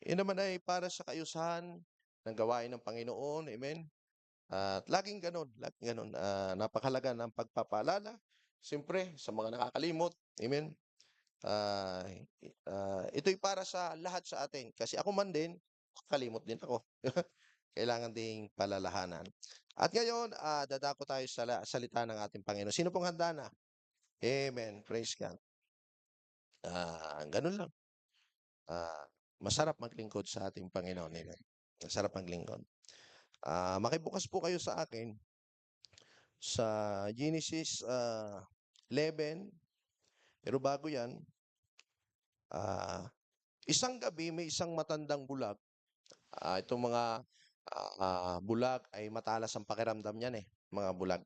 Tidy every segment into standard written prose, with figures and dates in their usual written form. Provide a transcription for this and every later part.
Yun naman ay para sa kaayusan ng gawain ng Panginoon, amen? At laging gano'n, napakahalaga ng pagpapaalala, siyempre sa mga nakakalimot, amen? Ito'y para sa lahat sa atin kasi ako man din, nakakalimot din ako. Kailangan ding palalahanan. At ngayon, dadako tayo sa salita ng ating Panginoon. Sino pong handa na? Amen, praise God. Gano'n lang, ah, masarap maglingkod sa ating Panginoon, amen. Masarap maglingkod. Makibukas po kayo sa akin sa Genesis 11, pero bago 'yan, ah, isang gabi may isang matandang bulag. Itong mga, bulag ay matalas ang pakiramdam niyan, eh, mga bulag.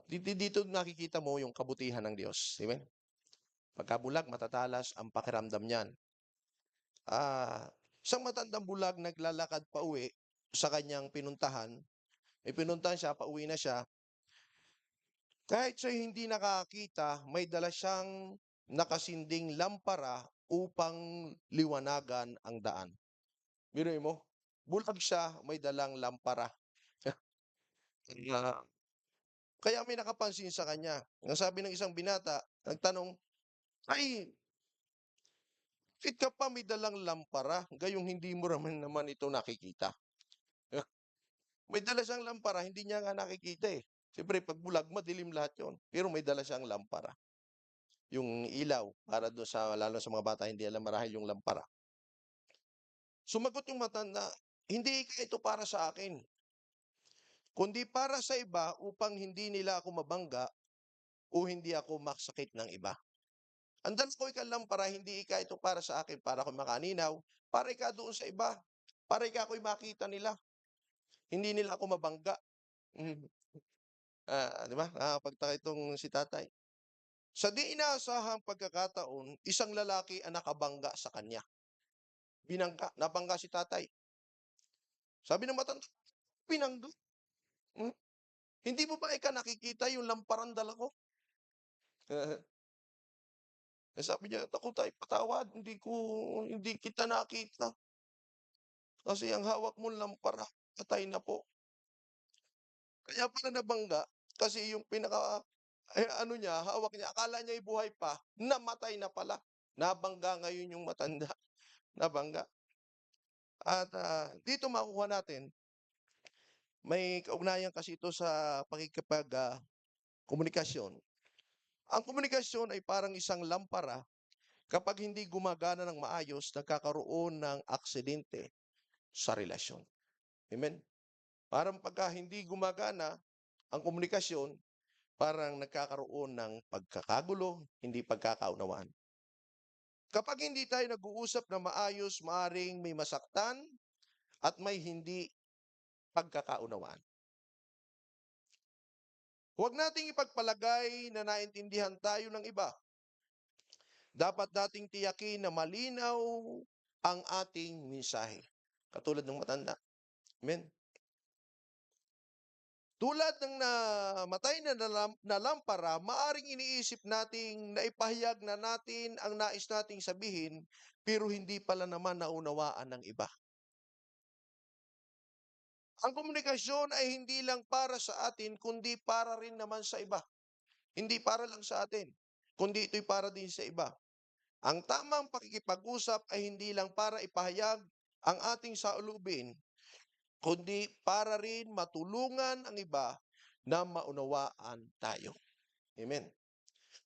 Dito nakikita mo yung kabutihan ng Diyos, amen? Pagka bulag matatalas ang pakiramdam niyan. Isang matandang bulag naglalakad pauwi sa kanyang pinuntahan, may pinuntahan siya, pauwi na siya. Kahit siya'y hindi nakakita, may dala siyang nakasinding lampara upang liwanagan ang daan. Biruin mo, bulag siya, may dalang lampara. Kaya kaya may nakapansin sa kanya. Ang sabi ng isang binata, nagtanong, "Ay, bakit ka pa may dalang lampara, gayong hindi mo naman ito nakikita?" May dala siyang lampara, hindi niya nga nakikita, eh. Siyempre 'pag bulag madilim lahat 'yon, pero may dala siyang lampara. Yung ilaw para dun sa lalo sa mga bata hindi alam marahil yung lampara. Sumagot yung matanda, "Hindi ito para sa akin, kundi para sa iba upang hindi nila ako mabangga o hindi ako makasakit ng iba. Ang dala ko lampara, hindi ito para sa akin, para ako'y makaninaw, para doon sa iba, para ako'y makita nila, hindi nila ako mabangga." Mhm. 'Di ba, nakakapagtaka itong si tatay. Sa di inaasahang pagkakataon, isang lalaki ang nakabangga sa kanya. Nabangga si tatay. Sabi ng matanda, "Binangga? Hmm, hindi mo ba nakikita yung lamparang dala ko?" Sabi niya, "Naku tay, patawad, hindi kita nakita. Kasi ang hawak mong lampara, patay na po." Kaya pala nabangga, kasi yung ano niya, hawak niya, akala niya buhay pa, namatay na pala. Nabangga ngayon yung matanda, nabangga. At, dito makukuha natin, may kaugnayan kasi ito sa komunikasyon. Ang komunikasyon ay parang isang lampara, kapag hindi gumagana ng maayos, nagkakaroon ng aksidente sa relasyon. Amen? Parang pagka hindi gumagana ang komunikasyon, parang nagkakaroon ng pagkakagulo, hindi pagkakaunawaan. Kapag hindi tayo nag-uusap na maayos, maaring may masaktan at may hindi pagkakaunawaan. Huwag nating ipagpalagay na naintindihan tayo ng iba. Dapat nating tiyakin na malinaw ang ating mensahe. Katulad ng matanda. Amen? Tulad ng namatay na lampara, maaring iniisip nating naipahayag na natin ang nais nating sabihin, pero hindi pala naman naunawaan ng iba. Ang komunikasyon ay hindi lang para sa atin, kundi para rin naman sa iba. Hindi para lang sa atin, kundi ito'y para din sa iba. Ang tamang pakikipag-usap ay hindi lang para ipahayag ang ating saloobin, kundi para rin matulungan ang iba na maunawaan tayo. Amen.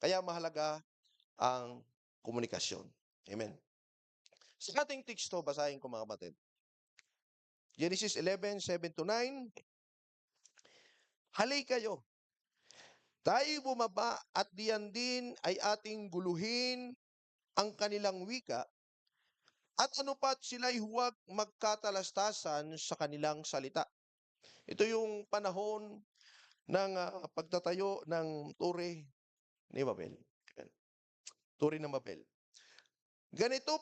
Kaya mahalaga ang komunikasyon. Amen. Sa ating teksto, basahin ko mga kapatid. Genesis 11:7-9. Halay kayo, tayo bumaba at diyan din ay ating guluhin ang kanilang wika, at anupat sila'y huwag magkatalastasan sa kanilang salita. Ito yung panahon ng pagtatayo ng Tore ni Babel. Tore ng Babel. Ganito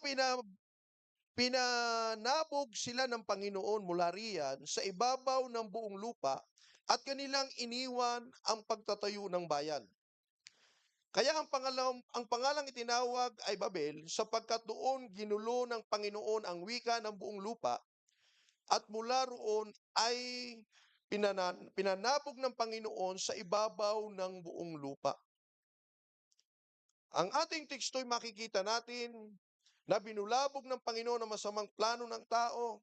pinanabog sila ng Panginoon mula riyan sa ibabaw ng buong lupa, at kanilang iniwan ang pagtatayo ng bayan. Kaya ang pangalang itinawag ay Babel sapagkat doon ginulo ng Panginoon ang wika ng buong lupa at mula roon ay pinanabog ng Panginoon sa ibabaw ng buong lupa. Ang ating teksto'y makikita natin na binulabog ng Panginoon ang masamang plano ng tao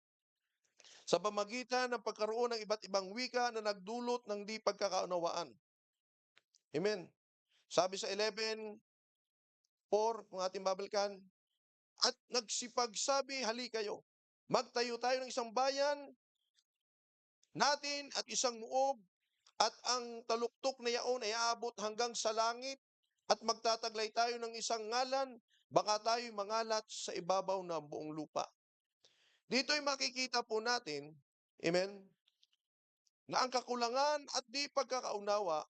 sa pamagitan ng pagkaroon ng iba't ibang wika na nagdulot ng di pagkakaunawaan. Amen. Sabi sa 11:4, kung ating babalikan, at nagsipagsabi, hali kayo, magtayo tayo ng isang bayan natin at isang muog, at ang taluktok na yaon ay aabot hanggang sa langit, at magtataglay tayo ng isang ngalan, baka tayo mangalat sa ibabaw ng buong lupa. Dito'y makikita po natin, amen, na ang kakulangan at di pagkakaunawa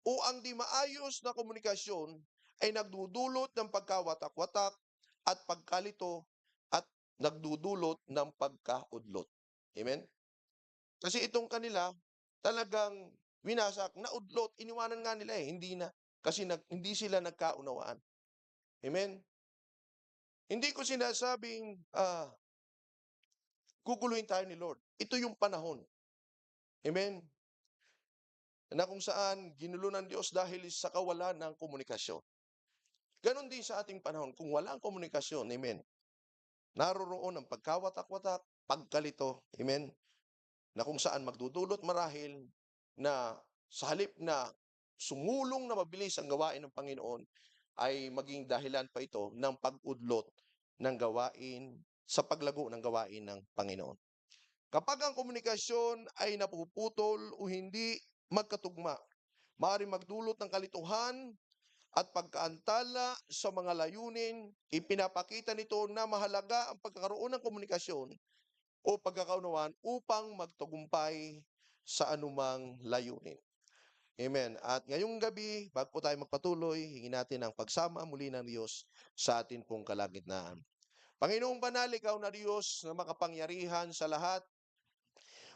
o ang di maayos na komunikasyon ay nagdudulot ng pagkawatak-watak at pagkalito at nagdudulot ng pagkaudlot. Amen? Kasi itong kanila talagang winasak, naudlot, iniwanan nga nila hindi na. Kasi hindi sila nagkaunawaan. Amen? Hindi ko sinasabing guguluhin tayo ni Lord. Ito yung panahon. Amen? Na kung saan ginulo ng Diyos dahil sa kawalan ng komunikasyon. Ganon din sa ating panahon, kung wala ang komunikasyon, amen, naroroon ang pagkawatak-watak, pagkalito, amen, na kung saan magdudulot marahil na sa halip na sumulong na mabilis ang gawain ng Panginoon, ay maging dahilan pa ito ng pag-udlot ng gawain sa paglago ng gawain ng Panginoon. Kapag ang komunikasyon ay napuputol o hindi magkatugma, maaaring magdulot ng kalituhan at pagkaantala sa mga layunin. Ipinapakita nito na mahalaga ang pagkakaroon ng komunikasyon o pagkakaunawaan upang magtagumpay sa anumang layunin. Amen. At ngayong gabi, bago po tayo magpatuloy, hingin natin ang pagsama muli ng Diyos sa atin pong kalagitnaan. Panginoong Banal, ikaw na Diyos na makapangyarihan sa lahat.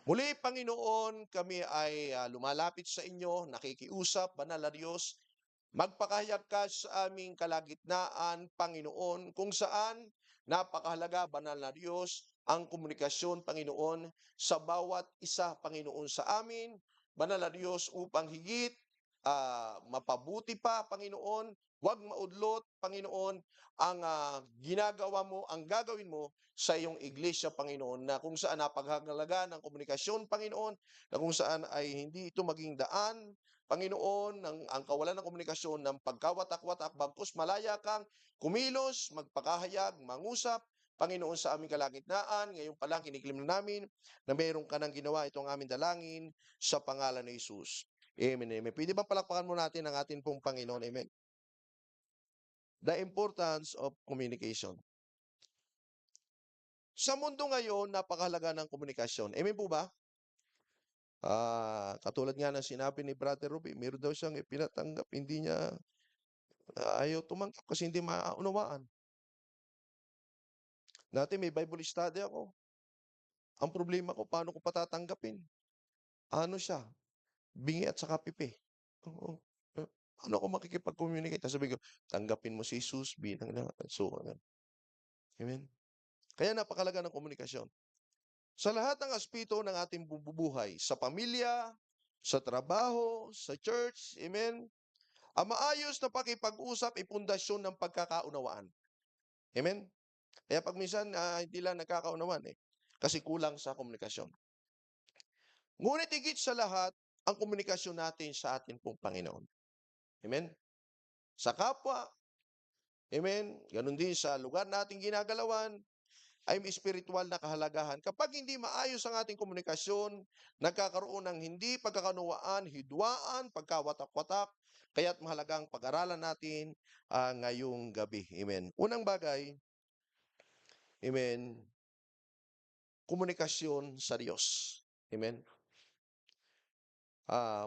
Muli, Panginoon, kami ay lumalapit sa inyo, nakikiusap, Banal na Diyos, magpakahayag ka sa aming kalagitnaan, Panginoon, kung saan napakahalaga, Banal na Diyos, ang komunikasyon, Panginoon, sa bawat isa, Panginoon, sa amin, Banal na Diyos, upang higit mapabuti pa, Panginoon, huwag maudlot, Panginoon, ang ginagawa mo, ang gagawin mo sa iyong iglesia, Panginoon, na kung saan napaghahalaga ng komunikasyon, Panginoon, na kung saan ay hindi ito maging daan, Panginoon, ang kawalan ng komunikasyon ng pagkawatak-watak, bagkus malaya kang kumilos, magpakahayag, mangusap, Panginoon, sa aming kalagitnaan. Ngayon pa lang kiniklim na namin na mayroon ka ng ginawa, itong aming dalangin sa pangalan ni Jesus. Amen, amen. Pwede ba palakpakan mo natin ang ating pong Panginoon? Amen. The importance of communication. Sa mundo ngayon, napakahalaga ng komunikasyon. Amen po ba? Katulad nga ng sinabi ni Brother Ruby, meron daw siyang ipinatanggap, hindi niya ayaw tumanggap kasi hindi maunawaan. Dati may Bible study ako. Ang problema ko, paano ko patatanggapin? Ano siya? Bingi at saka pipi. Oo. Paano ako makikipag-communicate? Sabi ko, tanggapin mo si Jesus bilang na. So, amen. Kaya napakalaga ng komunikasyon. Sa lahat ng aspeto ng ating bubuhay, sa pamilya, sa trabaho, sa church, amen, ang maayos na pakipag-usap ay pundasyon ng pagkakaunawaan. Amen? Kaya pag minsan hindi lang nagkakaunawaan kasi kulang sa komunikasyon. Ngunit higit sa lahat, ang komunikasyon natin sa atin pong Panginoon. Amen? Sa kapwa, amen, ganun din sa lugar nating ginagalawan, ay may spiritual na kahalagahan. Kapag hindi maayos ang ating komunikasyon, nagkakaroon ng hindi pagkakaunawaan, hidwaan, pagkawatak-watak, kaya't mahalagang pag-aralan natin ngayong gabi. Amen. Unang bagay, amen, komunikasyon sa Diyos. Amen.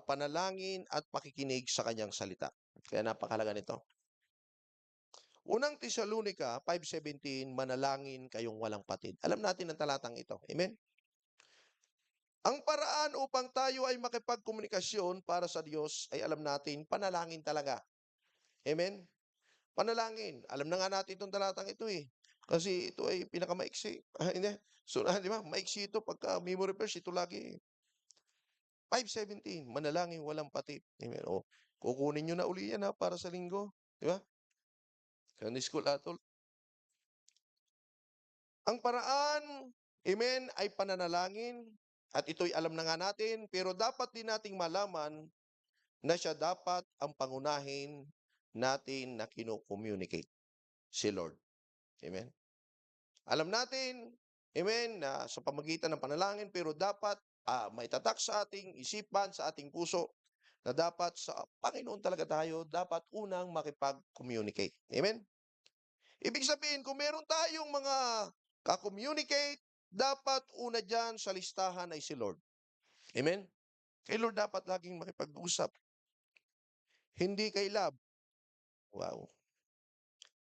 Panalangin at pakikinig sa kanyang salita. Kaya napakahalaga nito. Unang Tesalonica 5:17, manalangin kayong walang patid. Alam natin ang talatang ito. Amen? Ang paraan upang tayo ay makipagkomunikasyon para sa Diyos ay alam natin, panalangin talaga. Amen? Panalangin. Alam na nga natin itong talatang ito eh. Kasi ito ay pinakamaiksi. Hindi. So, di ba? Maiksi ito pagka memory verse, ito lagi. 5:17, manalangin walang patid. Amen. O, kukunin nyo na uli yan para sa linggo. Di ba? Sunday school atol. Ang paraan, amen, ay pananalangin. At ito'y alam na nga natin, pero dapat din nating malaman na siya dapat ang pangunahin natin na kino-communicate, si Lord. Amen. Alam natin, amen, na sa pamagitan ng panalangin, pero dapat maitatak sa ating isipan, sa ating puso, na dapat sa Panginoon talaga tayo, dapat unang makipag-communicate. Amen? Ibig sabihin, kung meron tayong mga ka-communicate, dapat una dyan sa listahan ay si Lord. Amen? Kay Lord dapat laging makipag-usap. Hindi kay love. Wow.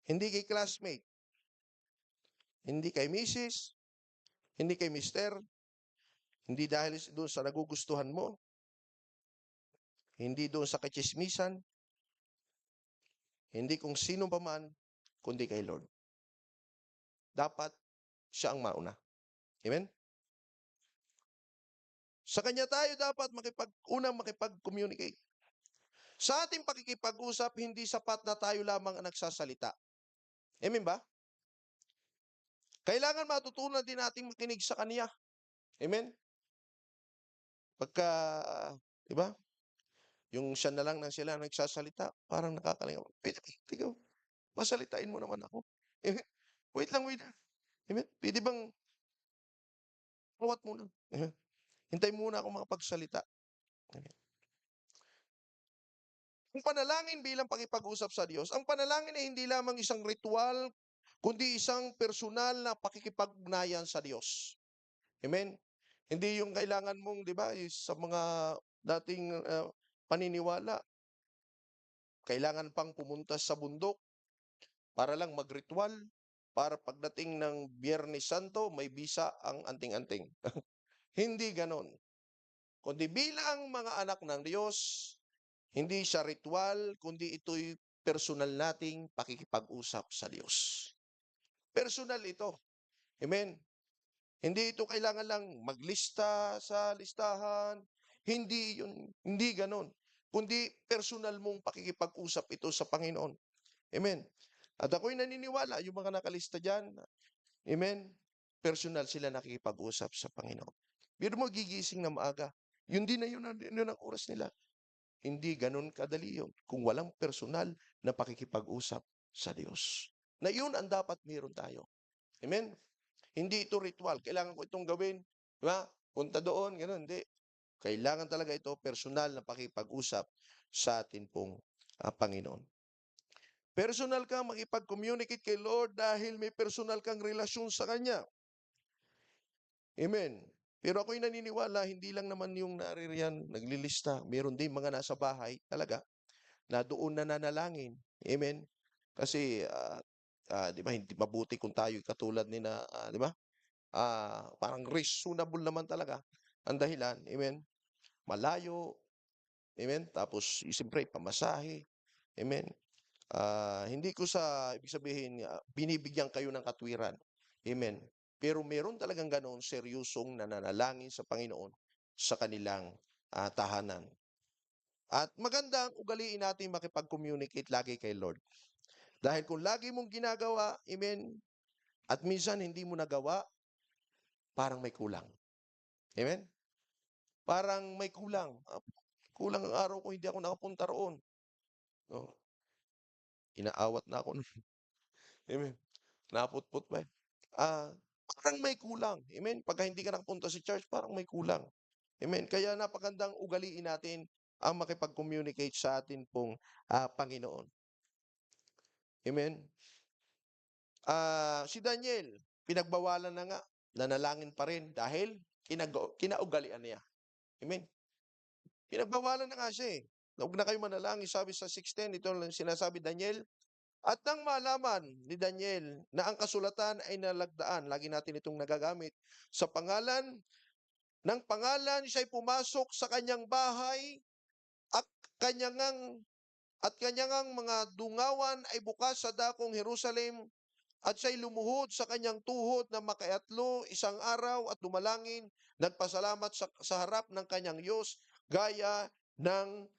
Hindi kay classmate. Hindi kay misis. Hindi kay mister. Hindi dahil doon sa nagugustuhan mo. Hindi doon sa kachismisan. Hindi kung sino pa man, kundi kay Lord. Dapat siya ang mauna. Amen? Sa Kanya tayo dapat unang makipag-communicate. Sa ating pakikipag-usap, hindi sapat na tayo lamang ang nagsasalita. Amen ba? Kailangan matutunan din nating makinig sa Kanya. Amen? Pagka, di ba? Yung siya na lang nang sila nagsasalita, parang nakakalingaw. Pwede ba? Ikaw, masalitain mo naman ako. Amen? Wait lang, wait lang. Amen? Pwede bang, kawat muna. Amen? Hintay muna ako makapagsalita. Amen? Ang panalangin bilang pakipag-usap sa Diyos, ang panalangin ay hindi lamang isang ritual, kundi isang personal na pakikipag-ugnayan sa Diyos. Amen? Hindi yung kailangan mong, di ba, sa mga dating paniniwala, kailangan pang pumunta sa bundok para lang mag-ritual, para pagdating ng Biyernes Santo, may bisa ang anting-anting. Hindi ganon. Kundi bilang mga anak ng Diyos, hindi siya ritual, kundi ito'y personal nating pakikipag-usap sa Diyos. Personal ito. Amen? Hindi ito kailangan lang maglista sa listahan. Hindi yun, hindi ganon. Kundi personal mong pakikipag-usap ito sa Panginoon. Amen? At ako'y naniniwala, yung mga nakalista dyan, amen, personal sila nakikipag-usap sa Panginoon. Pero mo gigising na maaga, yun din na yun ang oras nila. Hindi ganun kadali yun kung walang personal na pakikipag-usap sa Diyos. Na yun ang dapat meron tayo. Amen? Hindi ito ritual. Kailangan ko itong gawin. Di ba? Punta doon, gano'n. Hindi. Kailangan talaga ito personal na pakipag-usap sa atin pong Panginoon. Personal kang makipag-communicate kay Lord dahil may personal kang relasyon sa Kanya. Amen. Pero ako'y naniniwala, hindi lang naman yung naririyan, naglilista. Meron din mga nasa bahay talaga na doon nananalangin. Amen. Kasi, di ba, hindi mabuti kung tayo katulad ni na, di ba? Parang reasonable naman talaga ang dahilan. Amen. Malayo. Amen. Tapos, siyempre, pamasahe. Amen. Hindi ko sa ibig sabihin binibigyan kayo ng katwiran. Amen. Pero meron talagang ganoon seryosong nananalangin sa Panginoon sa kanilang tahanan. At magandang ugaliin natin makipag-communicate lagi kay Lord. Dahil kung lagi mong ginagawa, amen, at minsan hindi mo nagawa, parang may kulang. Amen? Parang may kulang. Kulang ang araw ko, hindi ako nakapunta roon. No? Inaawat na ako. Amen. Naputput pa. Parang may kulang. Amen. Pagka hindi ka nakapunta sa church, parang may kulang. Amen. Kaya napakandang ugaliin natin ang makipag-communicate sa atin pong Panginoon. Amen. Si Daniel, pinagbawalan na nga, nanalangin pa rin dahil kinaugalian niya. Amen. Pinagbawalan na nga siya eh. Huwag na kayo manalangin, sabi sa 6:10, ito lang sinasabi Daniel. At nang malaman ni Daniel na ang kasulatan ay nalagdaan, lagi natin itong nagagamit, sa pangalan siya'y pumasok sa kanyang bahay at kanyang at kanya ngang mga dungawan ay bukas sa dakong Jerusalem, at siya'y lumuhod sa kanyang tuhod na makaatlo isang araw at dumalangin, nagpasalamat sa harap ng kanyang Diyos, gaya ng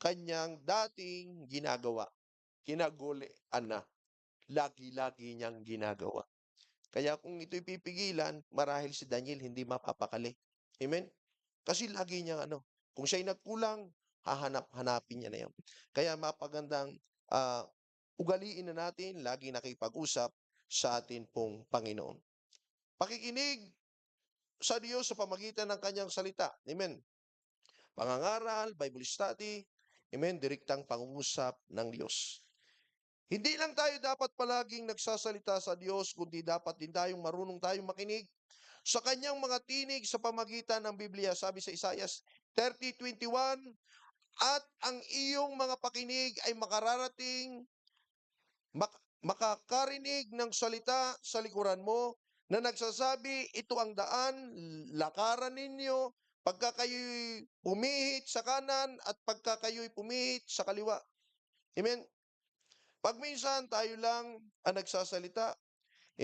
kanyang dating ginagawa. Kinagulian na, lagi-lagi niyang ginagawa. Kaya kung ito'y pipigilan, marahil si Daniel hindi mapapakali. Amen? Kasi lagi niyang kung siya'y nagkulang, hahanap-hanapin niya na 'yon. Kaya mapagandang, ugaliin na natin lagi nakipag-usap sa atin pong Panginoon. Pakikinig sa Diyos sa pamagitan ng kanyang salita. Amen. Pangangaral, Bible study, amen, direktang pangungusap ng Diyos. Hindi lang tayo dapat palaging nagsasalita sa Diyos, kundi dapat din marunong tayong makinig sa kanyang mga tinig sa pamagitan ng Biblia. Sabi sa Isaiah 30:21, at ang iyong mga pakinig ay makakarinig ng salita sa likuran mo na nagsasabi, ito ang daan, lakaran ninyo, pagka kayo'y pumihit sa kanan at pagka kayo'y pumihit sa kaliwa. Amen? Pag minsan tayo lang ang nagsasalita,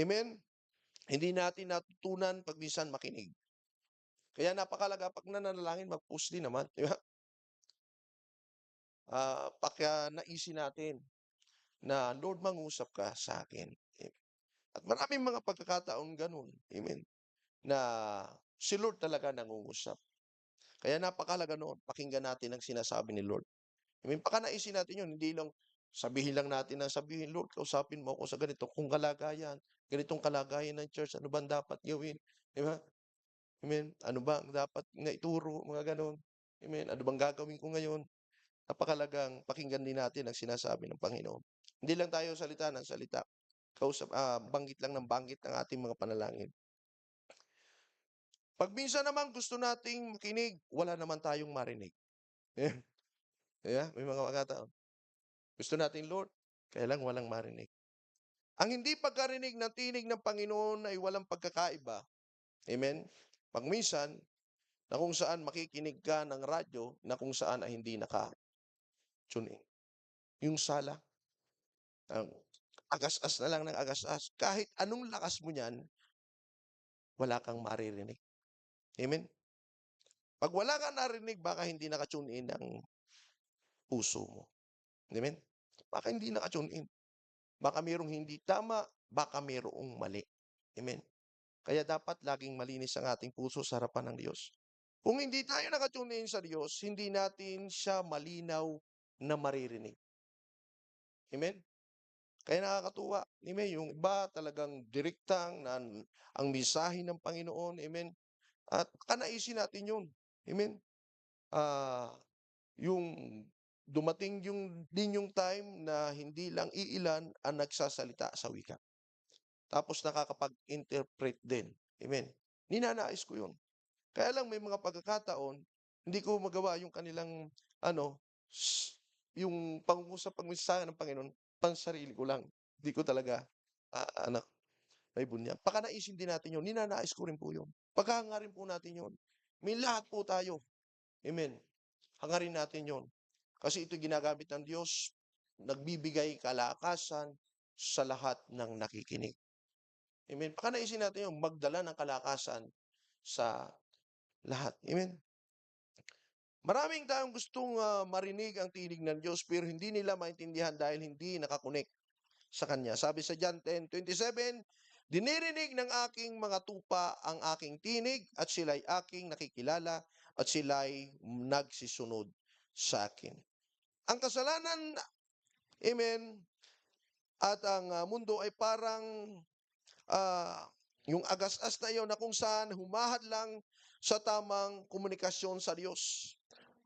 amen, hindi natin natutunan pag minsan makinig. Kaya napakalaga pag nananalangin, mag-post din naman, di ba? Naisin natin na, Lord, mangusap ka sa akin. At maraming mga pagkakataon ganun, amen, na si Lord talaga nangungusap. Kaya napakahalaga noon, pakinggan natin ang sinasabi ni Lord. Amen, naisin natin yun, hindi lang sabihin lang natin na sabihin, Lord, kausapin mo ako sa ganito, kung kalagayan, ganitong kalagayan ng church, ano ba dapat gawin? Di ba? Amen. Ano ba ang dapat na ituro, mga ganon. Amen. Ano bang gagawin ko ngayon? Napakalagang pakinggan din natin ang sinasabi ng Panginoon. Hindi lang tayo salita ng salita. Banggit lang ng banggit ng ating mga panalangin. Pag minsan naman gusto nating makinig, wala naman tayong marinig. Yeah, may mga pagkataon. Gusto natin, Lord, kaya lang walang marinig. Ang hindi pagkarinig ng tinig ng Panginoon ay walang pagkakaiba. Amen? Pag minsan, na kung saan makikinig ka ng radyo, na kung saan ay hindi naka-tune in. Yung sala, ang agas-as na lang ng agas-as. Kahit anong lakas mo niyan, wala kang maririnig. Amen? Pag wala kang narinig, baka hindi naka-tune in ang puso mo. Amen? Baka hindi naka-tune in. Baka mayroong hindi tama, baka mayroong mali. Amen? Kaya dapat laging malinis ang ating puso sa harapan ng Diyos. Kung hindi tayo naka-tune in sa Diyos, hindi natin siya malinaw na maririnig. Amen? Kaya nakakatuwa. Amen? Yung iba talagang direktang na ang mensahe ng Panginoon. Amen? At kanaisin natin yun. Amen? Ah, yung dumating yung time na hindi lang iilan ang nagsasalita sa wika. Tapos nakakapag-interpret din. Amen? Ninanais ko yun. Kaya lang may mga pagkakataon, hindi ko magawa yung kanilang yung pangungusap, pagmensahe ng Panginoon, pansarili ko lang. Hindi ko talaga, may bunyag. Naisin din natin yun. Ninanais ko rin po yun. Pagkahangarin po natin yun. May lahat po tayo. Amen. Hangarin natin yun. Kasi ito ginagamit ng Diyos, nagbibigay kalakasan sa lahat ng nakikinig. Amen. Naisin natin yun, magdala ng kalakasan sa lahat. Amen. Maraming taong gustong marinig ang tinig ng Diyos pero hindi nila maintindihan dahil hindi nakakonek sa Kanya. Sabi sa John 10:27, dinirinig ng aking mga tupa ang aking tinig at sila'y aking nakikilala at sila'y nagsisunod sa akin. Ang kasalanan, amen, at ang mundo ay parang yung agas-as na iyon na kung saan humahad lang sa tamang komunikasyon sa Diyos.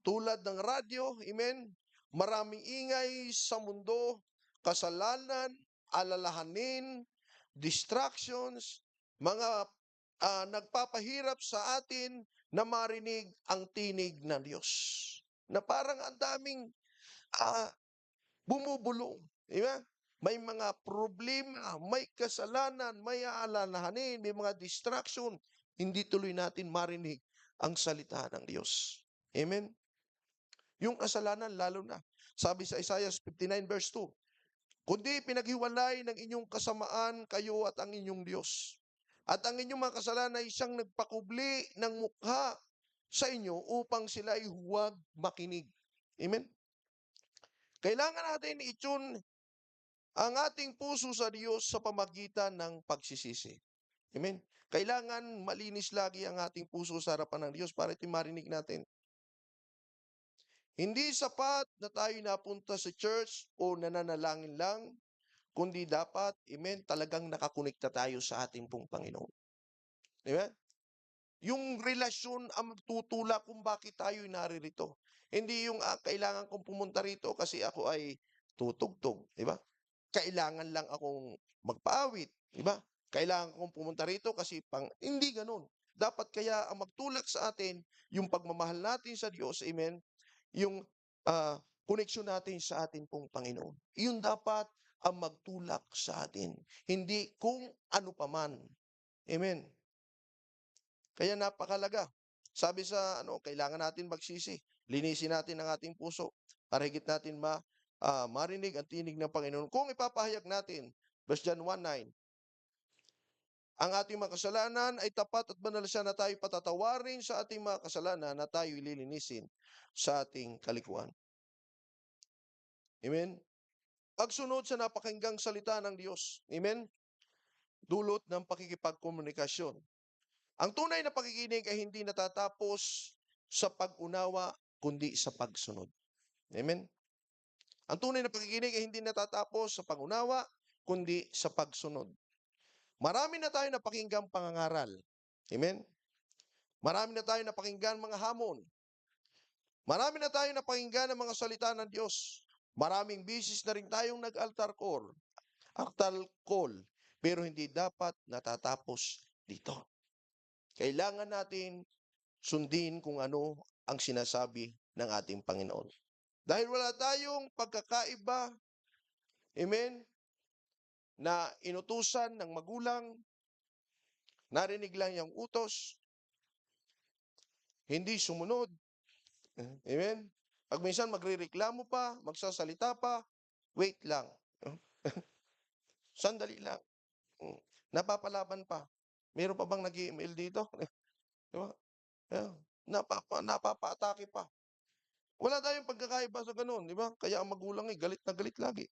Tulad ng radyo, amen, maraming ingay sa mundo, kasalanan, alalahanin, distractions, mga nagpapahirap sa atin na marinig ang tinig ng Diyos. Na parang ang daming bumubulong. Diba? May mga problema, may kasalanan, may aalalahanin, may mga distraction. Hindi tuloy natin marinig ang salita ng Diyos. Amen? Yung kasalanan lalo na. Sabi sa Isaiah 59 verse 2, kundi pinaghiwalay ng inyong kasamaan kayo at ang inyong Diyos. At ang inyong mga kasalanan ay siyang nagpakubli ng mukha sa inyo upang sila ay huwag makinig. Amen? Kailangan natin i-tune ang ating puso sa Diyos sa pamagitan ng pagsisisi. Amen? Kailangan malinis lagi ang ating puso sa harapan ng Diyos para ito marinig natin. Hindi sapat na tayo napunta sa church o nananalangin lang, kundi dapat, amen, talagang nakakonekta tayo sa ating pong Panginoon. Amen? Yung relasyon ang magtutulak kung bakit tayo naririto. Hindi yung kailangan kong pumunta rito kasi ako ay tutugtog, di ba? Kailangan lang akong magpaawit, di ba? Kailangan kong pumunta rito kasi hindi ganun. Dapat kaya ang magtulak sa atin, yung pagmamahal natin sa Diyos, amen, yung koneksyon natin sa ating pong Panginoon. Yun dapat ang magtulak sa atin. Hindi kung ano paman. Amen. Kaya napakalaga. Sabi sa kailangan natin magsisi. Linisin natin ang ating puso para higit natin marinig ang tinig ng Panginoon. Kung ipapahayag natin, verse John 1:9, ang ating mga kasalanan ay tapat at banal siya na tayo patatawarin sa ating mga kasalanan na tayo ililinisin sa ating kalikuan. Amen? Pagsunod sa napakinggang salita ng Diyos. Amen? Dulot ng pakikipagkomunikasyon. Ang tunay na pakikinig ay hindi natatapos sa pag-unawa, kundi sa pagsunod. Amen? Ang tunay na pakikinig ay hindi natatapos sa pag-unawa, kundi sa pagsunod. Marami na tayo napakinggang pangangaral. Amen? Marami na tayo napakinggan mga hamon. Marami na tayo napakinggan ng mga salita ng Diyos. Maraming bisis na rin tayong nag-altar call, pero hindi dapat natatapos dito. Kailangan natin sundin kung ano ang sinasabi ng ating Panginoon. Dahil wala tayong pagkakaiba, amen, na inutusan ng magulang, narinig lang yung utos, hindi sumunod. Amen? Pag minsan magrereklamo pa, magsasalita pa, wait lang. Sandali lang. Napapalaban pa. Meron pa bang nag-email dito? Di ba? Napapa-atake pa. Wala tayong pagkakaiba sa ganun, di ba? Kaya ang magulang ay galit na galit lagi.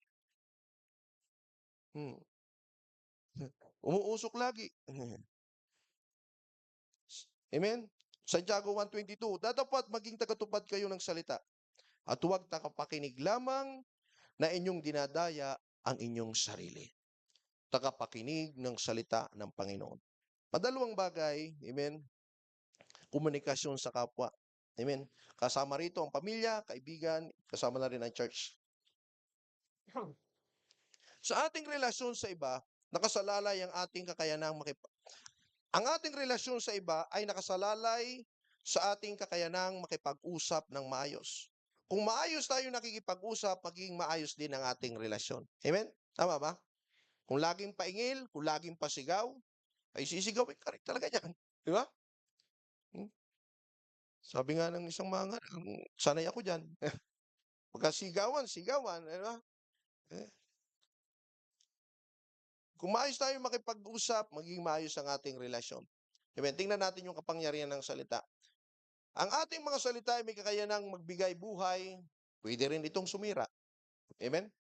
Umuusok lagi. Amen? Santiago 1:22, datapat maging tagatupad kayo ng salita at huwag takapakinig lamang na inyong dinadaya ang inyong sarili. Takapakinig ng salita ng Panginoon. Padalawang bagay, amen, komunikasyon sa kapwa. Amen. Kasama rito ang pamilya, kaibigan, kasama na rin ang church. Sa ating relasyon sa iba, nakasalalay ang ating kakayanang Ang ating relasyon sa iba ay nakasalalay sa ating kakayanang makipag-usap ng maayos. Kung maayos tayo nakikipag-usap, maging maayos din ang ating relasyon. Amen? Tama ba? Kung laging paingil, kung laging pasigaw, ay sisigawin ka rin talaga yan. Di ba? Sabi nga ng isang mga sanay ako dyan. Pagka sigawan, di ba? Kung maayos tayo makipag-usap, maging maayos ang ating relasyon. Amen? Tingnan natin yung kapangyarihan ng salita. Ang ating mga salita ay may kakayanang magbigay buhay, pwede rin itong sumira. Amen?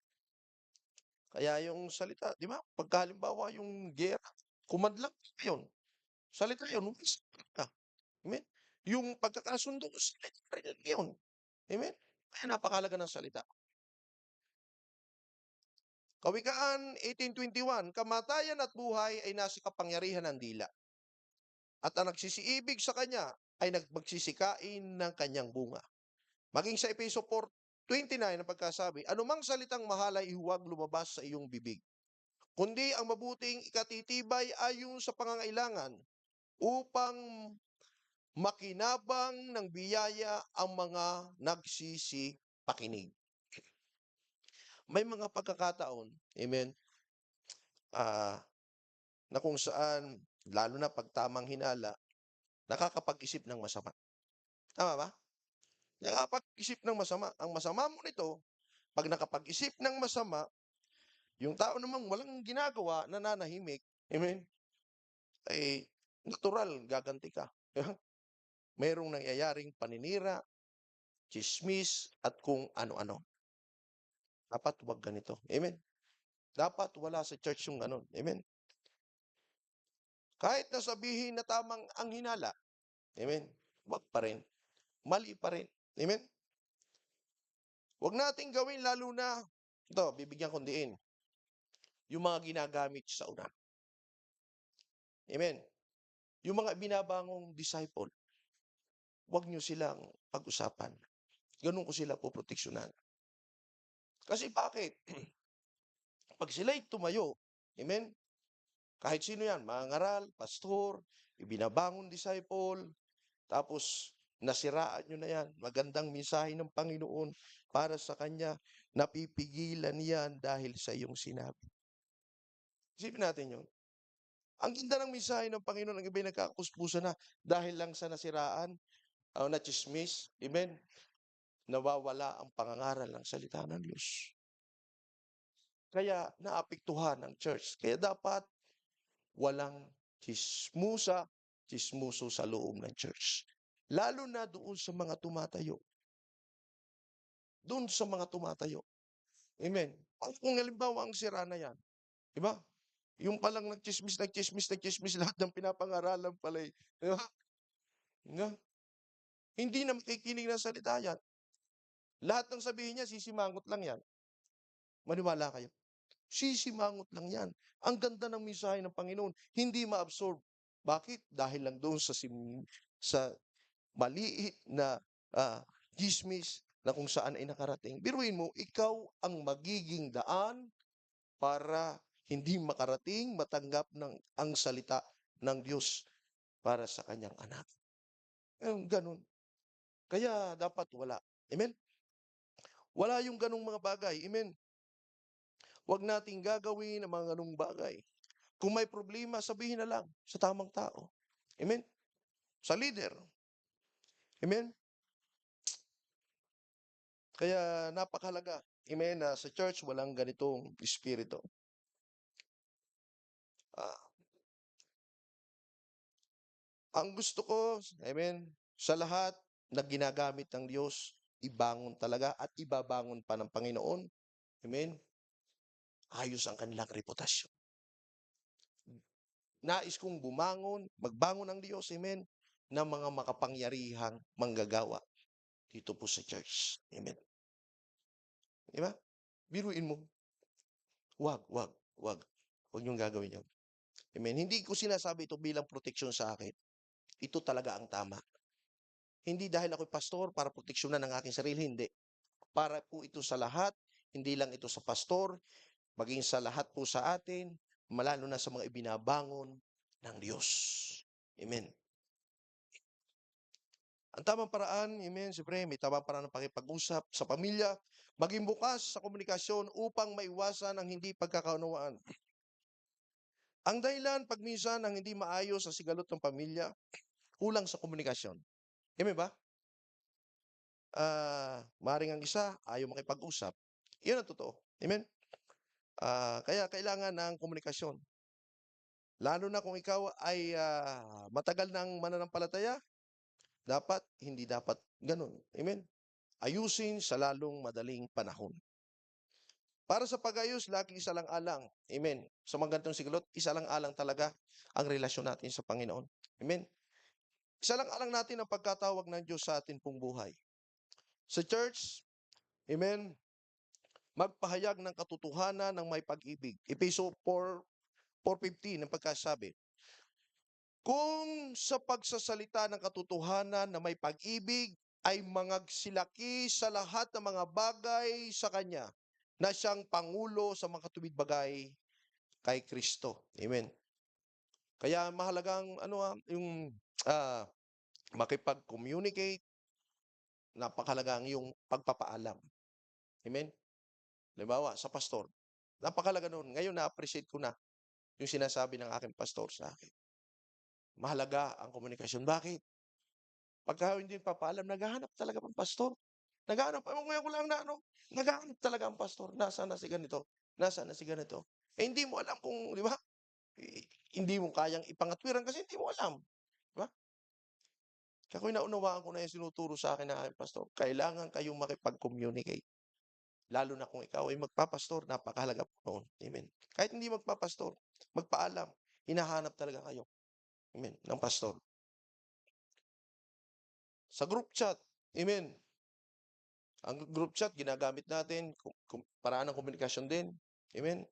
Kaya yung salita, di ba? Pagka halimbawa yung gera, kumadlang yun. Salita yun, umalis ka. Amen? Yung pagkakasundo, salita rin yun. Amen? Kaya napakalaga ng salita. Kawikaan 18:21, kamatayan at buhay ay nasa kapangyarihan ng dila. At ang nagsisiibig sa kanya ay magsisikain ng kanyang bunga. Maging sa Efeso 4:29 ang pagkasabi, anumang salitang mahal ay huwag lumabas sa iyong bibig, kundi ang mabuting ikatitibay ayon sa pangangailangan upang makinabang ng biyaya ang mga nagsisipakinig. May mga pagkakataon, amen, na kung saan, lalo na pag tamang hinala, nakakapag-isip ng masama. Tama ba? Nakakapag-isip ng masama. Ang masama mo nito, 'Pag nakapag-isip ng masama, yung tao namang walang ginagawa, nananahimik, amen, eh, natural gaganti ka, 'di ba? Merong nangyayaring paninira, tsismis, at kung ano-ano. Dapat 'wag ganito, amen. Dapat wala sa church yung gano'n, amen. Kahit na sabihin na tamang ang hinala, amen, 'wag pa rin, mali pa rin, amen. 'Wag nating gawin lalo na ito, bibigyan kong diin, yung mga ginagamit sa una, amen. Yung mga binabangong disciple, 'wag niyo silang pag-usapan, gano'n ko sila poproteksyonan. Kasi bakit? 'Pag sila'y tumayo, amen, kahit sino 'yan, mangangaral, pastor, ibinabangong disciple, tapos nasiraan niyo na 'yan, magandang mensahe ng Panginoon para sa kanya, napipigilan 'yan dahil sa iyong sinabi. Isipin natin 'yun. Ang ganda ng mensahe ng Panginoon, ang iba'y nagkakakuspusan na dahil lang sa nasiraan o natsismis, amen, nawawala ang pangangaral ng salita ng Diyos. Kaya naapektuhan ang church. Kaya dapat walang tsismuso sa loob ng church. Lalo na doon sa mga tumatayo. Doon sa mga tumatayo. Amen. Kung halimbawa ang sira na yan, di ba? Yung palang nagtsismis, lahat ng pinapangaralan pala eh. Di ba? Nga, hindi na makikinig ng salita yan. Lahat ng sabihin niya, sisimangot lang yan. Maniwala kayo. Sisimangot lang yan. Ang ganda ng mensahe ng Panginoon, hindi ma-absorb. Bakit? Dahil lang doon sa maliit na tsismis na kung saan ay nakarating. Biruin mo, ikaw ang magiging daan para hindi makarating, matanggap ang salita ng Diyos para sa kanyang anak. Ganun. Kaya dapat wala. Amen? Wala yung ganung mga bagay. Amen? Huwag nating gagawin ang mga ganung bagay. Kung may problema, sabihin na lang sa tamang tao. Amen? Sa leader. Amen? Kaya napakahalaga, amen, na sa church walang ganitong espiritu. Ah, ang gusto ko, amen, sa lahat na ginagamit ng Diyos, ibangon talaga at ibabangon pa ng Panginoon. Amen? Ayos ang kanilang reputasyon. Nais kong magbangon ng Diyos, amen, ng mga makapangyarihang manggagawa dito po sa church. Amen. Di ba? Biruin mo, wag, wag, wag. Huwag niyong gagawin yun. Amen. Hindi ko sinasabi ito bilang proteksyon sa akin. Ito talaga ang tama. Hindi dahil ako'y pastor para proteksyonan ang aking sarili, hindi. Para po ito sa lahat, hindi lang ito sa pastor, maging sa lahat po sa atin, lalo na sa mga ibinabangon ng Diyos. Amen. Ang tamang paraan, amen, siyempre may tamang paraan ng pakipag-usap sa pamilya, maging bukas sa komunikasyon upang maiwasan ang hindi pagkakaunawaan. Ang dahilan pag minsan ang hindi maayos sa sigalot ng pamilya, kulang sa komunikasyon. Amen ba? Maaaring ang isa ayaw makipag-usap. Iyon ang totoo. Amen? Kaya kailangan ng komunikasyon. Lalo na kung ikaw ay matagal ng mananampalataya, hindi dapat ganun. Amen? Ayusin sa lalong madaling panahon. Para sa pag-ayos, lagi isa lang alang. Amen. Sa mga ganitong sigalot, isa lang alang talaga ang relasyon natin sa Panginoon. Amen. Isa lang alang natin ang pagkatawag ng Diyos sa atin pong buhay. Sa church, amen, magpahayag ng katotohanan ng may pag-ibig. Efeso 4:15 ang pagkasabi. Kung sa pagsasalita ng katotohanan na may pag-ibig ay mangagsilaki sa lahat ng mga bagay sa Kanya na siyang Pangulo sa mga katuwid bagay kay Kristo. Amen. Kaya mahalagang yung makipag-communicate, napakahalaga ang iyong pagpapaalam. Amen. Halimbawa, sa pastor, napakahalaga noon. Ngayon na-appreciate ko na yung sinasabi ng aking pastor sa akin. Mahalaga ang komunikasyon. Bakit? Pagka hindi papaalam, naghahanap talaga ng pastor. Naghahanap ngayon ko lang na ano, naghahanap talaga ang pastor, nasaan na si ganito, nasaan na si ganito. Eh, hindi mo alam kung 'di ba, hindi mo kayang ipangatwiran kasi hindi mo alam, 'di ba? Kaya ako'y naunawaan ko na yung sinuturo sa'kin ng aking pastor, kailangan kayong makipag-communicate, lalo na kung ikaw ay magpapastor, napakahalaga po noon, amen. Kahit hindi magpapastor, magpaalam, hinahanap talaga kayo, amen, ng pastor. Sa group chat, amen. Ang group chat ginagamit natin paraan ng komunikasyon din, amen.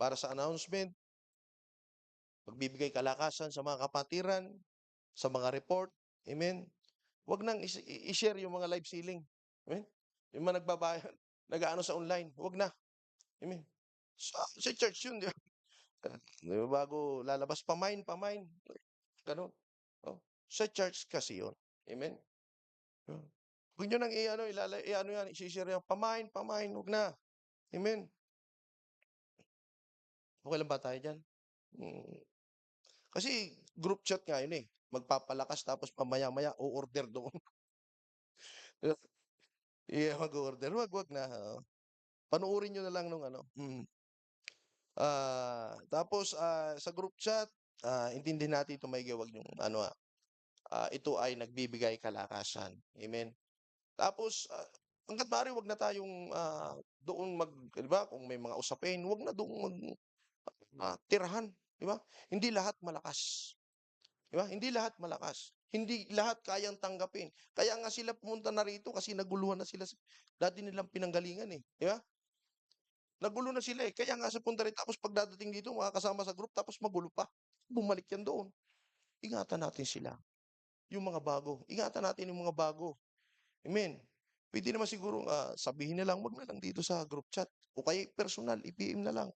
Para sa announcement, magbibigay kalakasan sa mga kapatiran, sa mga report, amen. Wag nang i-share yung mga live selling, amen. Yung mga nag-aano sa online, wag na, amen. Sa church yun, 'di ba? 'Di ba bago lalabas, pamain, gano'n. Oh, sa church kasi yun, amen. Oh, huwag niyo nang i-ano, i-ano yan, i-she-share yan, pamain, wag na, amen. Okey lang ba tayo diyan? Mm. Kasi group chat nga yun, eh, magpapalakas tapos mamaya-maya o-order doon. Mag-o-order, wag na, oo. Panoorin niyo na lang nung ano, tapos, sa group chat, intindihin natin ito maigi, wag niyong ano, ito ay nagbibigay kalakasan, amen. Tapos, hangga't maaari wag na tayong, doon 'di ba, kung may mga usapin, wag na doong tirahan, 'di ba? Hindi lahat malakas. 'Di ba? Hindi lahat malakas. Hindi lahat kayang tanggapin. Kaya nga sila pumunta na rito kasi naguluhan na sila sa dati nilang pinanggalingan, eh, 'di ba? Nagulo na sila, eh, kaya nga sa punta rito tapos pagdadating dito makakasama sa group tapos magulo pa. Bumalik yan doon. Ingatan natin sila, yung mga bago. Ingatan natin yung mga bago. Amen. Puwede naman siguro, sabihin na lang, "Wag na lang dito sa group chat o kaya personal, i-PM na lang."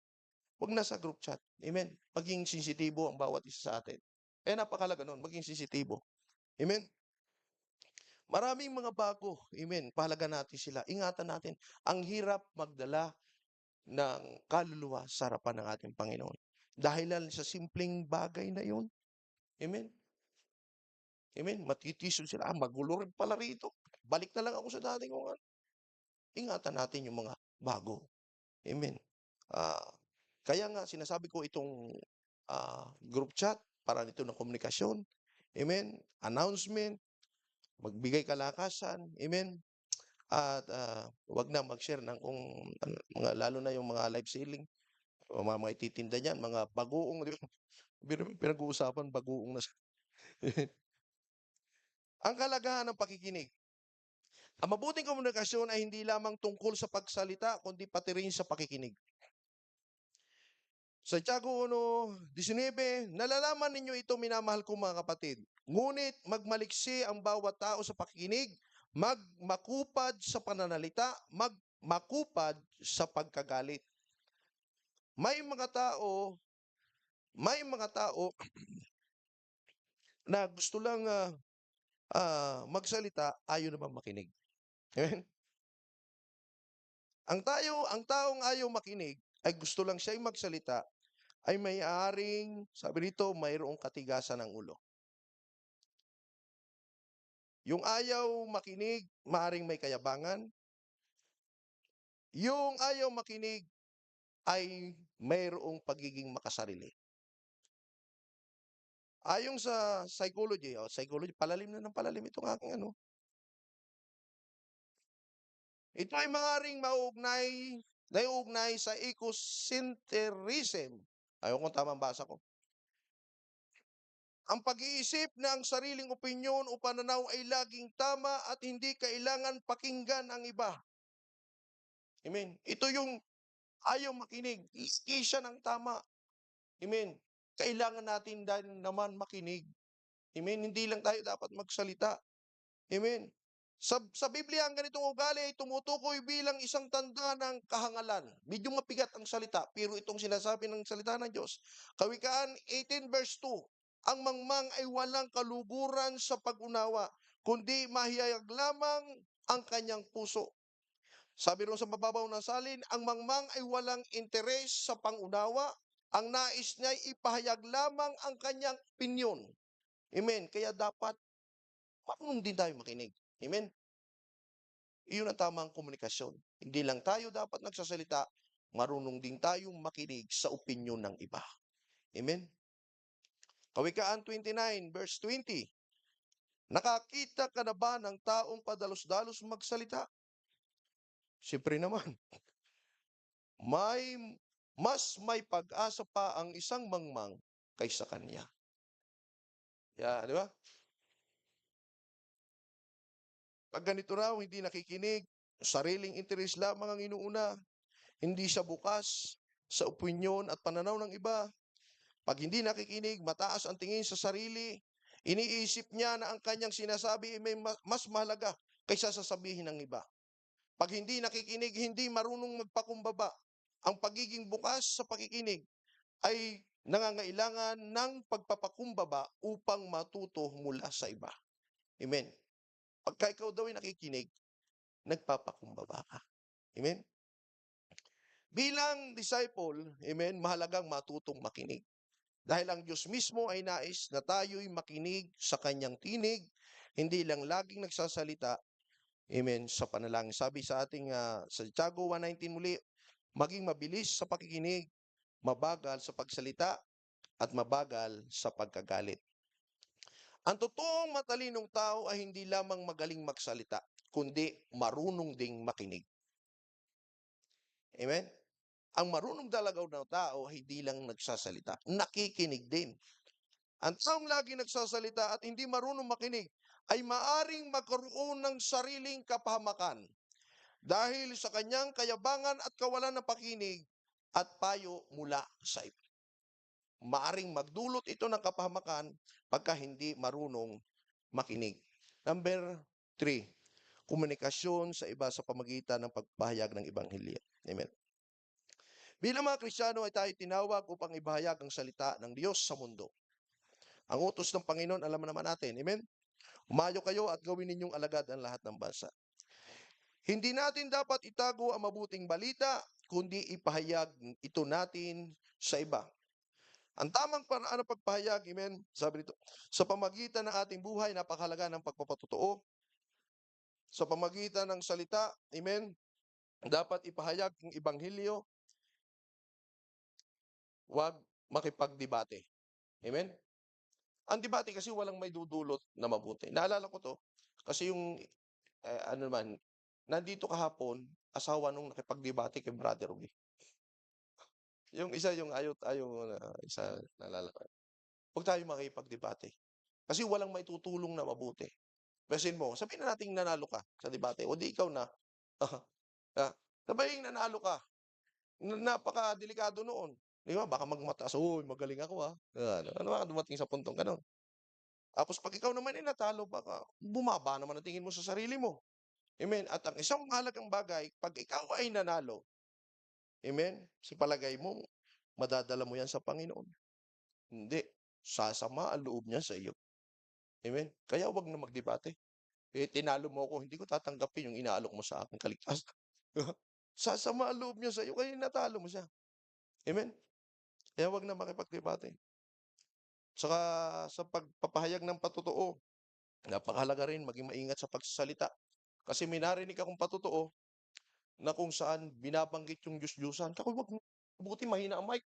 'Wag na sa group chat. Amen. Maging sensitibo ang bawat isa sa atin. Kaya napakahalaga nun maging sensitibo. Amen. Maraming mga bago, amen, pahalagahan natin sila, ingatan natin. Ang hirap magdala ng kaluluwa sa harapan ng ating Panginoon. Dahilan sa simpleng bagay na yun, amen, amen, matitiso sila, magulo rin pala rito, balik na lang ako sa dati kong ano. Ingatan natin yung mga bago, amen. Ah, Kaya nga sinasabi ko itong, group chat para nito ng komunikasyon, amen, announcement, magbigay kalakasan, amen. At, 'wag na mag-share ng kung ano, mga lalo na yung mga live selling o mga ititinda niyan, mga bagoong, 'di ba? Biro mo pinag-uusapan bagoong na ang kahalagahan ng pakikinig. Ang mabuting komunikasyon ay hindi lamang tungkol sa pagsalita kundi pati rin sa pakikinig. Sa Tiago 1:19, "Nalalaman ninyo ito minamahal kong mga kapatid, ngunit magmaliksi ang bawat tao sa pakikinig, makupad sa pananalita, makupad sa pagkagalit." May mga tao may mga tao na gusto lang, magsalita, ayaw naman makinig. Amen. Ang taong ayaw makinig ay gusto lang siya'y magsalita, ay may-aaring, sabi rito, mayroong katigasan ng ulo. Yung ayaw makinig, maaaring may kayabangan. Yung ayaw makinig ay mayroong pagiging makasarili. Ayon sa psychology, palalim na ng palalim itong aking ano, ito ay maaaring nauugnay sa egocentrism. Ewan kung tama ang basa ko. Ang pag-iisip na ang sariling opinyon o pananaw ay laging tama at hindi kailangan pakinggan ang iba. Amen. Ito yung ayaw makinig, siya ng tama. Amen. Kailangan natin din naman makinig. Amen. Hindi lang tayo dapat magsalita. Amen. Sa Biblia, ang ganitong ugali ay tumutukoy bilang isang tanda ng kahangalan. Medyo mabigat ang salita, pero itong sinasabi ng salita ng Diyos. Kawikaan 18 verse 2, "Ang mangmang ay walang kaluguran sa pag-unawa, kundi mahiyayag lamang ang kanyang puso." Sabi ron sa mababaw na salin, "Ang mangmang ay walang interes sa pangunawa, ang nais niya ay ipahayag lamang ang kanyang opinyon." Amen. Kaya dapat marunong din tayo makinig. Amen. Iyon ang tamang komunikasyon. Hindi lang tayo dapat nagsasalita, marunong din tayong makinig sa opinyon ng iba. Amen? Kawikaan 29, verse 20. Nakakita ka na ba ng taong padalos-dalos magsalita? Siyempre naman, may may pag-asa pa ang isang mangmang kaysa kanya. Di ba? Pag ganito raw, hindi nakikinig, sariling interes lamang ang inuuna, hindi siya bukas sa opinyon at pananaw ng iba. Pag hindi nakikinig, mataas ang tingin sa sarili, iniisip niya na ang kanyang sinasabi ay may mas mahalaga kaysa sasabihin ng iba. Pag hindi nakikinig, hindi marunong magpakumbaba. Ang pagiging bukas sa pakikinig ay nangangailangan ng pagpapakumbaba upang matuto mula sa iba. Amen. Pagka ikaw daw ay nakikinig, nagpapakumbaba ka. Amen? Bilang disciple, amen, mahalagang matutong makinig. Dahil ang Diyos mismo ay nais na tayo'y makinig sa kanyang tinig, hindi lang laging nagsasalita, amen, sa panalangin. Sabi sa ating sa Tiago 1:19 muli, maging mabilis sa pakikinig, mabagal sa pagsalita, at mabagal sa pagkagalit. Ang totoong matalinong tao ay hindi lamang magaling magsalita, kundi marunong ding makinig. Amen? Ang marunong dalagaw na tao ay hindi lang nagsasalita, nakikinig din. Ang taong lagi nagsasalita at hindi marunong makinig ay maaring magkaroon ng sariling kapahamakan dahil sa kanyang kayabangan at kawalan ng pakinig at payo mula sa iba. Maaring magdulot ito ng kapahamakan pagka hindi marunong makinig. Number 3, komunikasyon sa iba sa pamagitan ng pagpahayag ng Ebanghelyo. Amen. Bilang mga Kristiyano ay tayo tinawag upang ibahayag ang salita ng Diyos sa mundo. Ang utos ng Panginoon, alam naman natin. Amen? Humayo kayo at gawin ninyong alagad ang lahat ng bansa. Hindi natin dapat itago ang mabuting balita, kundi ipahayag ito natin sa iba. Ang tamang paraan ng pagpahayag, amen, sabi nito, sa pamagitan ng ating buhay, napakahalaga ng pagpapatotoo. Sa pamagitan ng salita, amen, dapat ipahayag ang Ebanghelyo, huwag makipagdebate. Amen? Ang debate kasi walang may dudulot na mabuti. Naalala ko to, kasi yung, ano naman, nandito kahapon, asawa nung nakipagdebate kay Brother Ruby. Yung isa, yung ayaw na isa, naalala ko. Huwag tayo makipagdebate. Kasi walang may tutulong na mabuti. Pesin mo, sabihin na natin nanalo ka sa debate, o di ikaw na. Sabihin nanalo ka. Napaka-delikado noon. Di ba? Baka magmataas, uy, magaling ako ano ba dumating sa puntong gano'n? Tapos pag ikaw naman ay natalo, baka bumaba naman ang tingin mo sa sarili mo. Amen? At ang isang mahalagang bagay, pag ikaw ay nanalo, amen, sa palagay mo, madadala mo yan sa Panginoon. Hindi. Sasama ang loob niya sa iyo. Amen? Kaya wag na magdebate. Tinalo mo ako, hindi ko tatanggapin yung inaalok mo sa aking kaligtasan. Sasama ang loob niya sa iyo, kaya natalo mo siya. Amen? Kaya wag na makipagdebate. Saka sa pagpapahayag ng patotoo, napakahalaga rin maging maingat sa pagsasalita. Kasi may narinig akong patotoo na kung saan binabanggit yung Diyos-Diyosan. Ako, wag, buti mahina ang mic.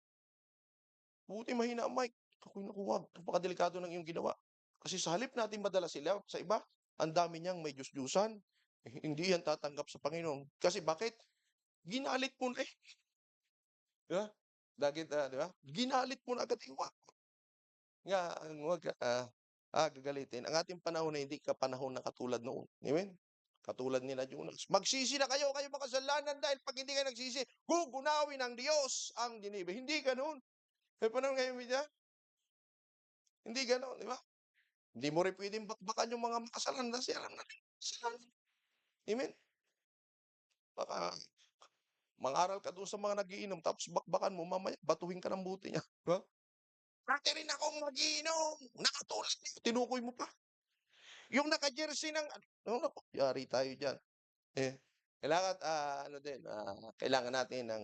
Buti mahina ang mic. Ako, naku, wag. Napakadelikado ng iyong ginawa. Kasi sa halip natin madala sila sa iba, ang dami niyang may Diyos-Diyosan. Hindi yan tatanggap sa Panginoon. Kasi bakit? Ginalit mo na eh. Di ba? Di ba? Ginalit mo na agad. Wag nga, wag gagalitin. Ang ating panahon na hindi ka panahon na katulad noon. Amen? Katulad nila Jonas. Magsisi na kayo makasalanan dahil pag hindi kayo nagsisi, gugunawin ng Diyos ang Ninive. Hindi ganoon. May panahon ngayon, media? Hindi ganoon, di ba? Hindi mo rin pwedeng bakbakan yung mga makasalanan kasi alam natin. Kasalanan. Amen? Baka mangaral ka doon sa mga nagiinom tapos bakbakan mo, mamaya batuhin ka ng buti niya. Di ba? Dati rin akong magiinom. Nakatulad. Tinukoy mo pa. Yung naka-jersey ng naku, yari tayo diyan. Eh, kailangan ano din, kailangan natin ng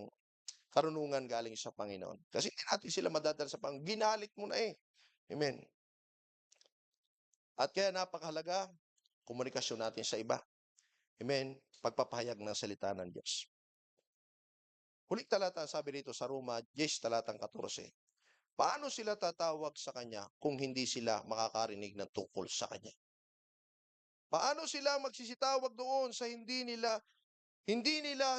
karunungan galing sa Panginoon. Kasi hindi natin sila madadala sa ginalit mo na eh. Amen. At kaya napakahalaga, komunikasyon natin sa iba. Amen. pagpapahayag ng salita ng Diyos. Huling talata, sabi dito sa Roma 10 talatang 14. Paano sila tatawag sa Kanya kung hindi sila makakarinig ng tungkol sa Kanya? Paano sila magsisitawag doon sa hindi nila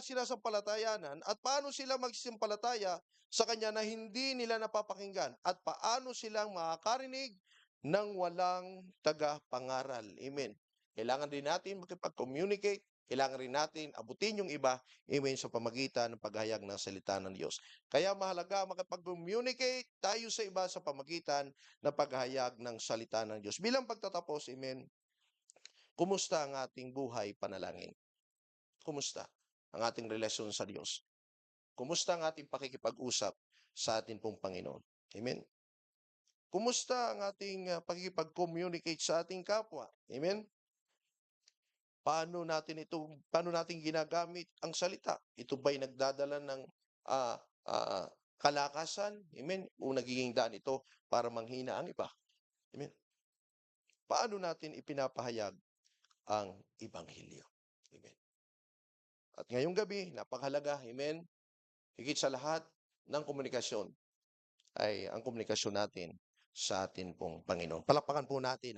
sinasampalatayanan, at paano sila magsisimpalataya sa Kanya na hindi nila napapakinggan, at paano silang makakarinig ng walang tagapangaral? Amen. Kailangan din natin makipag-communicate, kailangan rin natin abutin yung iba, amen, sa pamagitan ng paghayag ng salita ng Diyos. Kaya mahalaga makipag-communicate tayo sa iba sa pamagitan ng paghayag ng salita ng Diyos. Bilang pagtatapos, amen, kumusta ang ating buhay panalangin? Kumusta ang ating relasyon sa Diyos? Kumusta ang ating pakikipag-usap sa ating pong Panginoon? Amen. Kumusta ang ating pakikipag-communicate sa ating kapwa? Amen. Paano natin ginagamit ang salita? Ito ba'y nagdadala ng ah, kalakasan? Amen. O nagiging daan ito para manghina ang iba? Amen. Paano natin ipinapahayag ang Ebanghelyo? Amen. At ngayong gabi, napakahalaga, amen, higit sa lahat ng komunikasyon ay ang komunikasyon natin sa atin pong Panginoon. Palakpakan po natin